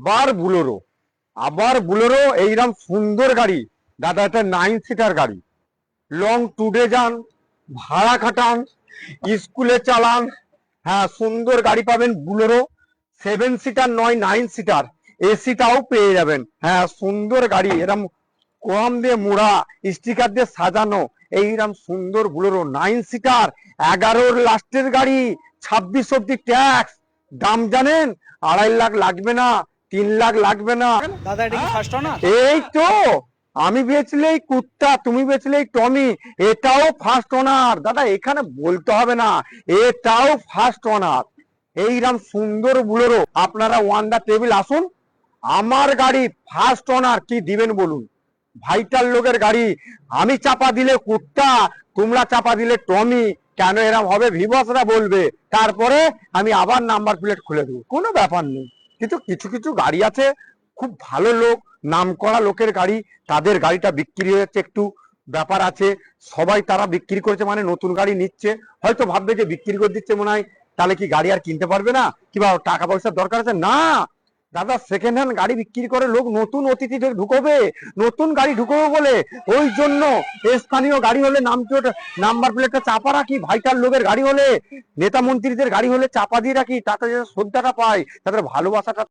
বার Bolero, আবার Bolero এইরকম সুন্দর গাড়ি দাদা। এটা 9 সিটার গাড়ি, লং ট্যুরে যান, ভাড়া খাটান, স্কুলে চালান, হ্যাঁ সুন্দর গাড়ি পাবেন বুলেরো। 7 সিটার নয়, 9 সিটার, এসিটাও পেয়ে যাবেন। হ্যাঁ সুন্দর গাড়ি, এরম কম দিয়ে মোড়া, স্টিকার দিয়ে সাজানো, এইরকম সুন্দর বুলেরো 9 সিটার। 11-র লাস্টের গাড়ি, 26 অব্দি ট্যাক্স। দাম জানেন? 2.5 লাখ লাগবে না, 3 লাখ লাগবে না। দাদা এটা কি ফার্স্ট অনার? এই তো, আমি বেচলে এই কুত্তা, তুমি বেচলে এই টমি, এটাও ফার্স্ট ওনার দাদা। এখানে বলতে হবে না, এটাও ফার্স্ট ওনার। এইরকম সুন্দর বুলেরো আপনারা ওয়ান দা টেবিল আসুন। আমার গাড়ি ফার্স্ট ওনার, কি দিবেন বলুন? ভাইটাল লোকের গাড়ি, আমি চাপা দিলে কুত্তা, তোমরা চাপা দিলে টমি। কেন এরম হবে ভিবসরা বলবে, তারপরে আমি আবার নাম্বার প্লেট খুলে দেবো, কোনো ব্যাপার নেই। কিন্তু কিছু কিছু গাড়ি আছে, খুব ভালো লোক, নামকরা লোকের গাড়ি, তাদের গাড়িটা বিক্রি হচ্ছে, একটু ব্যাপার আছে। সবাই তারা বিক্রি করেছে মানে নতুন গাড়ি নিচ্ছে, হয়তো ভাববে যে বিক্রি করে দিচ্ছে মনে হয়, তাহলে কি গাড়ি আর কিনতে পারবে না, কিংবা টাকা পয়সার দরকার আছে না। দাদা সেকেন্ড হ্যান্ড গাড়ি বিক্রি করে লোক নতুন অতিথি ঢুকবে, নতুন গাড়ি ঢুকবে বলে, ওই জন্য স্থানীয় গাড়ি হলে নাম্বার প্লেটটা চাপা রাখি। ভাইটার লোকের গাড়ি হলে, নেতা মন্ত্রীদের গাড়ি হলে চাপা দিয়ে রাখি, তাতে শ্রদ্ধাটা পায়, তাদের ভালোবাসাটা